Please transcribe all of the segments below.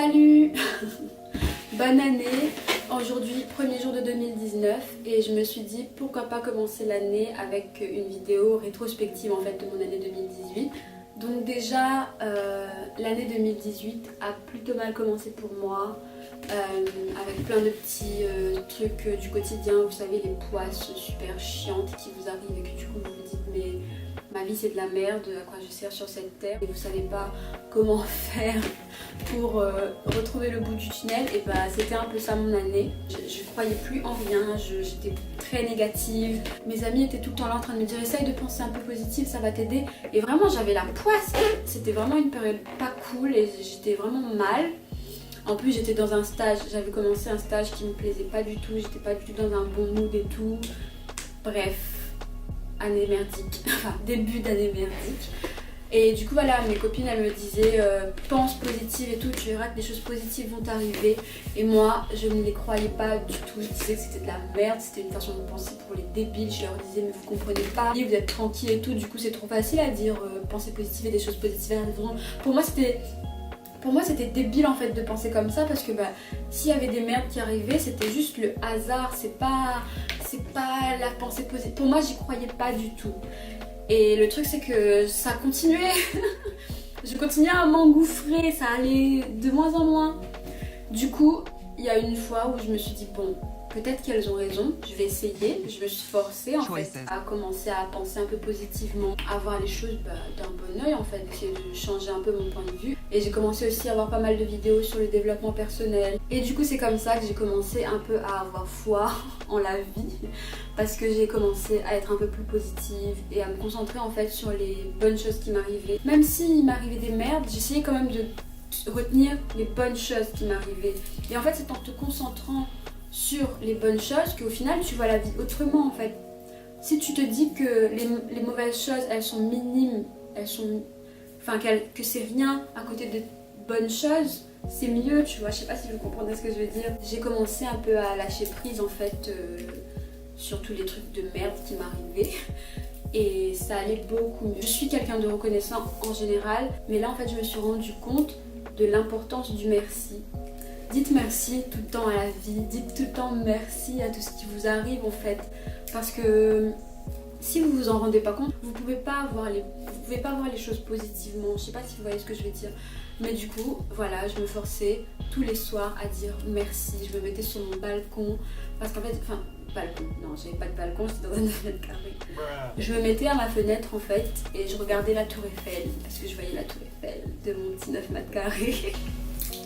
Salut bonne année. Aujourd'hui, premier jour de 2019 et je me suis dit pourquoi pas commencer l'année avec une vidéo rétrospective en fait de mon année 2018. Donc déjà, l'année 2018 a plutôt mal commencé pour moi, avec plein de petits trucs du quotidien, vous savez, les poisses super chiantes qui vous arrivent et que du coup vous vous dites mais ma vie c'est de la merde, à quoi je sers sur cette terre et vous savez pas comment faire pour retrouver le bout du tunnel. Et bah c'était un peu ça mon année. Je croyais plus en rien, j'étais très négative. Mes amis étaient tout le temps là en train de me dire essaye de penser un peu positif, ça va t'aider. Et vraiment j'avais la poisse, c'était vraiment une période pas cool et j'étais vraiment mal. En plus j'étais dans un stage, j'avais commencé un stage qui me plaisait pas du tout, j'étais pas du tout dans un bon mood et tout. Bref, année merdique, enfin début d'année merdique. Et du coup voilà, mes copines elles me disaient pense positive et tout, tu verras que des choses positives vont t'arriver. Et moi je ne les croyais pas du tout, je disais que c'était de la merde, c'était une façon de penser pour les débiles. Je leur disais mais vous comprenez pas, vous êtes tranquille et tout, du coup c'est trop facile à dire penser positive et des choses positives arriveront. Pour moi c'était débile en fait de penser comme ça parce que bah s'il y avait des merdes qui arrivaient c'était juste le hasard, c'est pas la pensée positive. Pour moi j'y croyais pas du tout. Et le truc c'est que ça continuait. Je continuais à m'engouffrer, ça allait de moins en moins. Du coup il y a une fois où je me suis dit bon, peut-être qu'elles ont raison, je vais essayer. Je me suis forcée en fait à commencer à penser un peu positivement, à voir les choses d'un bon oeil en fait, essayer de changer un peu mon point de vue. Et j'ai commencé aussi à avoir pas mal de vidéos sur le développement personnel. Et du coup c'est comme ça que j'ai commencé un peu à avoir foi en la vie. Parce que j'ai commencé à être un peu plus positive et à me concentrer en fait sur les bonnes choses qui m'arrivaient. Même s'il m'arrivait des merdes, j'essayais quand même de retenir les bonnes choses qui m'arrivaient. Et en fait c'est en te concentrant sur les bonnes choses qu'au final tu vois la vie autrement en fait. Si tu te dis que les mauvaises choses elles sont minimes, que c'est rien à côté de bonnes choses, c'est mieux, tu vois. Je sais pas si vous comprenez ce que je veux dire. J'ai commencé un peu à lâcher prise en fait sur tous les trucs de merde qui m'arrivaient et ça allait beaucoup mieux. Je suis quelqu'un de reconnaissant en général, mais là en fait je me suis rendu compte de l'importance du merci. Dites merci tout le temps à la vie, dites tout le temps merci à tout ce qui vous arrive en fait, parce que si vous vous en rendez pas compte, vous pouvez pas voir les choses positivement. Je sais pas si vous voyez ce que je veux dire, mais du coup voilà, je me forçais tous les soirs à dire merci. Je me mettais sur mon balcon, parce qu'en fait, balcon, non j'avais pas de balcon, j'étais dans un 9 mètres carrés. Je me mettais à ma fenêtre en fait et je regardais la tour Eiffel, parce que je voyais la tour Eiffel de mon petit 9 mètres carrés.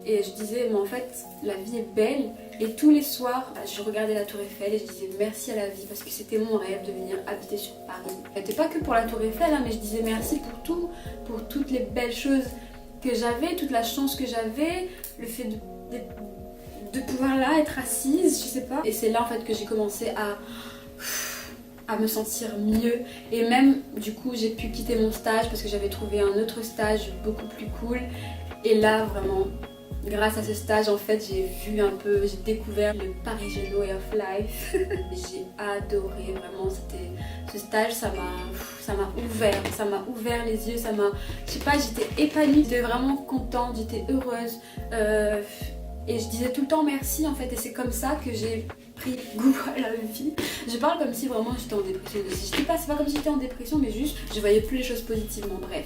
Et je disais mais en fait la vie est belle. Et tous les soirs je regardais la tour Eiffel et je disais merci à la vie, parce que c'était mon rêve de venir habiter sur Paris. C'était pas que pour la tour Eiffel mais je disais merci pour tout, pour toutes les belles choses que j'avais, toute la chance que j'avais, le fait de pouvoir là être assise, je sais pas. Et c'est là en fait que j'ai commencé à me sentir mieux. Et même du coup j'ai pu quitter mon stage parce que j'avais trouvé un autre stage beaucoup plus cool. Et là vraiment, grâce à ce stage en fait j'ai découvert le Parisian Way of Life. J'ai adoré vraiment, ce stage, ça m'a ouvert les yeux, je sais pas, j'étais épanouie, j'étais vraiment contente, j'étais heureuse. Et je disais tout le temps merci en fait, et c'est comme ça que j'ai pris goût à la vie. Je parle comme si vraiment j'étais en dépression. C'est pas comme si j'étais en dépression, mais juste je voyais plus les choses positivement. Bref,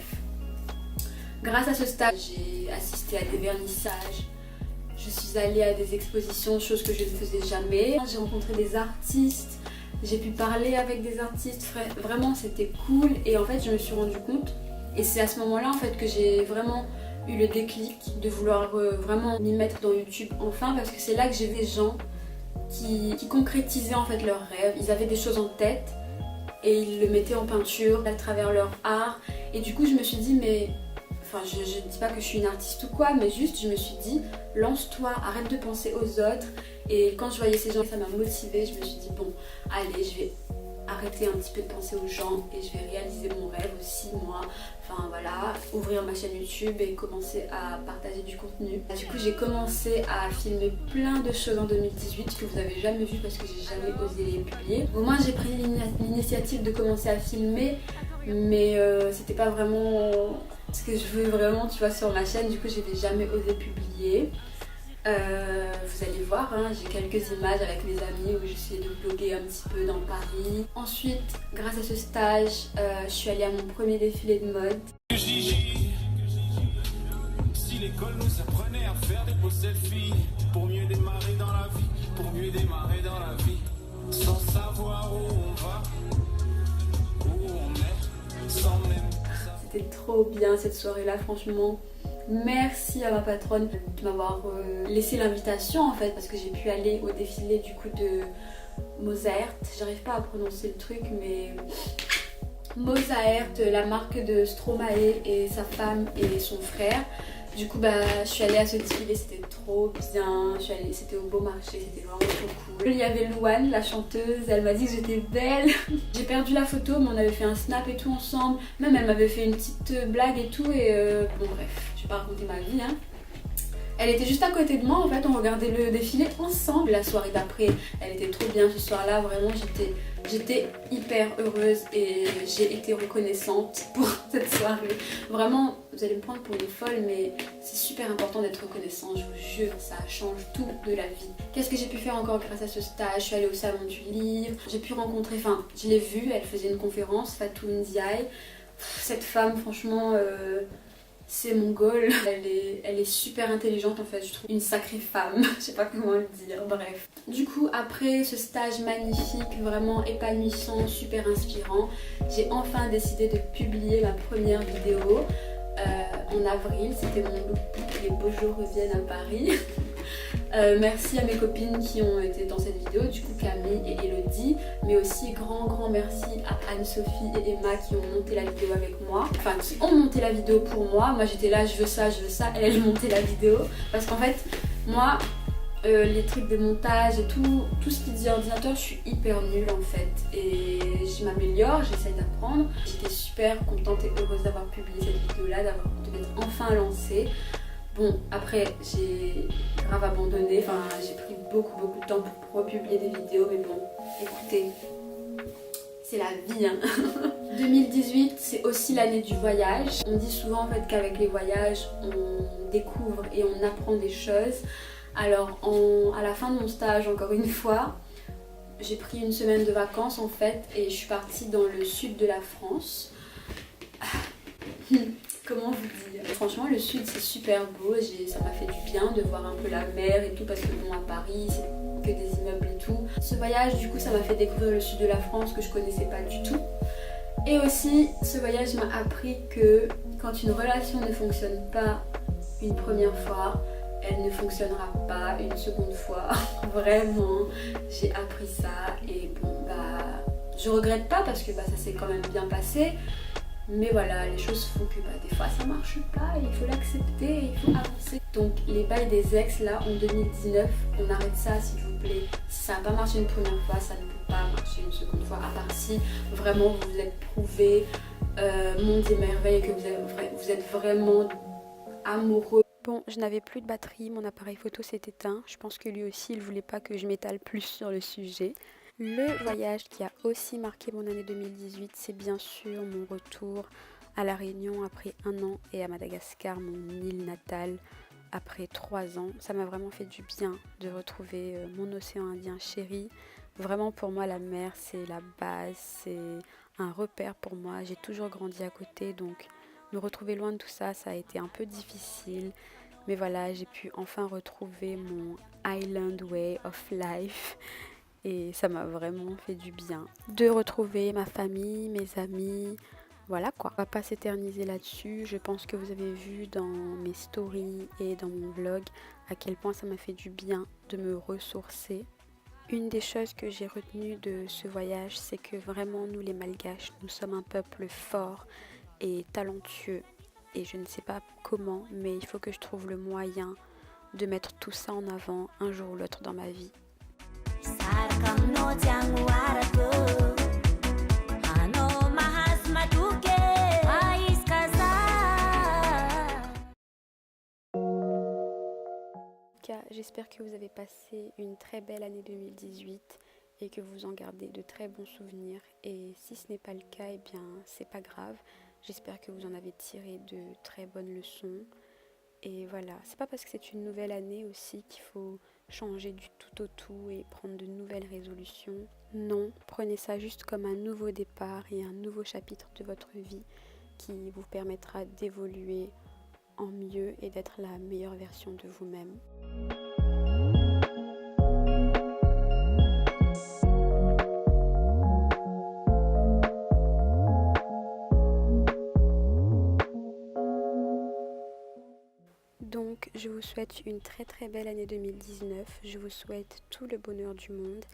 grâce à ce stage, j'ai assisté à des vernissages, je suis allée à des expositions, chose que je ne faisais jamais. J'ai rencontré des artistes, j'ai pu parler avec des artistes, vraiment c'était cool. Et en fait je me suis rendu compte, et c'est à ce moment-là en fait que j'ai vraiment eu le déclic de vouloir vraiment m'y mettre dans YouTube enfin, parce que c'est là que j'ai des gens qui concrétisaient en fait leurs rêves. Ils avaient des choses en tête et ils le mettaient en peinture à travers leur art. Et du coup je me suis dit mais je ne dis pas que je suis une artiste ou quoi, mais juste je me suis dit lance-toi, arrête de penser aux autres. Et quand je voyais ces gens, ça m'a motivée. Je me suis dit bon allez, je vais arrêter un petit peu de penser aux gens et je vais réaliser mon rêve aussi moi. Enfin voilà, ouvrir ma chaîne YouTube et commencer à partager du contenu. Du coup j'ai commencé à filmer plein de choses en 2018 que vous n'avez jamais vu parce que j'ai jamais osé les publier. Au moins j'ai pris l'initiative de commencer à filmer, mais c'était pas vraiment ce que je veux vraiment, tu vois, sur ma chaîne. Du coup, je n'avais jamais osé publier. Vous allez voir, hein, j'ai quelques images avec mes amis où j'essaie de vlogger un petit peu dans Paris. Ensuite, grâce à ce stage, je suis allée à mon premier défilé de mode. Si l'école nous apprenait à faire des beaux selfies pour mieux démarrer dans la vie, pour mieux démarrer dans la vie, sans savoir où on va, où on est, sans même... C'était trop bien cette soirée-là, franchement. Merci à ma patronne de m'avoir laissé l'invitation en fait, parce que j'ai pu aller au défilé du coup de Mozart. J'arrive pas à prononcer le truc, mais Mozart, la marque de Stromae et sa femme et son frère. Du coup, je suis allée à ce défilé, c'était trop bien. C'était au Beau Marché, c'était vraiment trop cool. Il y avait Louane, la chanteuse, elle m'a dit que j'étais belle. J'ai perdu la photo, mais on avait fait un snap et tout ensemble. Même elle m'avait fait une petite blague et tout. Et bon, bref, je vais pas raconter ma vie, hein. Elle était juste à côté de moi, en fait, on regardait le défilé ensemble. La soirée d'après, elle était trop bien ce soir-là, vraiment j'étais hyper heureuse et j'ai été reconnaissante pour cette soirée. Vraiment, vous allez me prendre pour une folle, mais c'est super important d'être reconnaissant, je vous jure, ça change tout de la vie. Qu'est-ce que j'ai pu faire encore grâce à ce stage? Je suis allée au salon du livre, j'ai pu rencontrer, enfin, je l'ai vue, elle faisait une conférence, Fatou Ndiaye. Cette femme, franchement... c'est mon goal. Elle est super intelligente en fait, je trouve. Une sacrée femme, je sais pas comment le dire, bref. Du coup, après ce stage magnifique, vraiment épanouissant, super inspirant, j'ai enfin décidé de publier ma première vidéo en avril. C'était mon lookbook Les beaux jours reviennent à Paris. Merci à mes copines qui ont été dans cette vidéo, du coup Camille et Elodie, mais aussi grand merci à Anne-Sophie et Emma qui ont monté la vidéo avec moi, enfin qui ont monté la vidéo pour moi. Moi j'étais là, je veux ça, elles montaient la vidéo parce qu'en fait moi les trucs de montage et tout ce qui dit ordinateur, je suis hyper nulle en fait et je m'améliore, j'essaie d'apprendre. J'étais super contente et heureuse d'avoir publié cette vidéo là, de m'être enfin lancée. Bon, après, j'ai grave abandonné, enfin, j'ai pris beaucoup de temps pour republier des vidéos, mais bon, écoutez, c'est la vie, hein. 2018, c'est aussi l'année du voyage. On dit souvent en fait qu'avec les voyages, on découvre et on apprend des choses. Alors, à la fin de mon stage, encore une fois, j'ai pris une semaine de vacances en fait, et je suis partie dans le sud de la France. Comment vous dire? Franchement, le sud c'est super beau, ça m'a fait du bien de voir un peu la mer et tout, parce que bon, à Paris c'est que des immeubles et tout. Ce voyage du coup ça m'a fait découvrir le sud de la France que je connaissais pas du tout. Et aussi ce voyage m'a appris que quand une relation ne fonctionne pas une première fois, elle ne fonctionnera pas une seconde fois. Vraiment, j'ai appris ça et bon je regrette pas parce que ça s'est quand même bien passé. Mais voilà, les choses font que des fois ça marche pas, il faut l'accepter, il faut avancer. Donc les bails des ex là en 2019, on arrête ça s'il vous plaît. Si ça n'a pas marché une première fois, ça ne peut pas marcher une seconde fois, à part si vraiment vous vous êtes prouvé monde et merveille et que vous êtes vraiment amoureux. Bon, je n'avais plus de batterie, mon appareil photo s'est éteint. Je pense que lui aussi il voulait pas que je m'étale plus sur le sujet. Le voyage qui a aussi marqué mon année 2018, c'est bien sûr mon retour à La Réunion après 1 an et à Madagascar, mon île natale, après 3 ans. Ça m'a vraiment fait du bien de retrouver mon océan Indien chéri. Vraiment pour moi la mer c'est la base, c'est un repère pour moi. J'ai toujours grandi à côté, donc me retrouver loin de tout ça, ça a été un peu difficile. Mais voilà, j'ai pu enfin retrouver mon Island Way of Life. Et ça m'a vraiment fait du bien de retrouver ma famille, mes amis, voilà quoi. On va pas s'éterniser là-dessus, je pense que vous avez vu dans mes stories et dans mon vlog à quel point ça m'a fait du bien de me ressourcer. Une des choses que j'ai retenues de ce voyage, c'est que vraiment nous les Malgaches, nous sommes un peuple fort et talentueux. Et je ne sais pas comment, mais il faut que je trouve le moyen de mettre tout ça en avant un jour ou l'autre dans ma vie. J'espère que vous avez passé une très belle année 2018 et que vous en gardez de très bons souvenirs. Et si ce n'est pas le cas, eh bien c'est pas grave. J'espère que vous en avez tiré de très bonnes leçons. Et voilà, c'est pas parce que c'est une nouvelle année aussi qu'il faut changer du tout au tout et prendre de nouvelles résolutions. Non, prenez ça juste comme un nouveau départ et un nouveau chapitre de votre vie qui vous permettra d'évoluer en mieux et d'être la meilleure version de vous-même. Donc, je vous souhaite une très très belle année 2019. Je vous souhaite tout le bonheur du monde.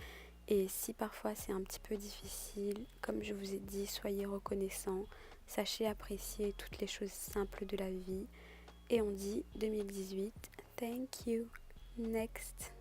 Et si parfois c'est un petit peu difficile, comme je vous ai dit, soyez reconnaissants. Sachez apprécier toutes les choses simples de la vie. Et on dit 2018, thank you. Next.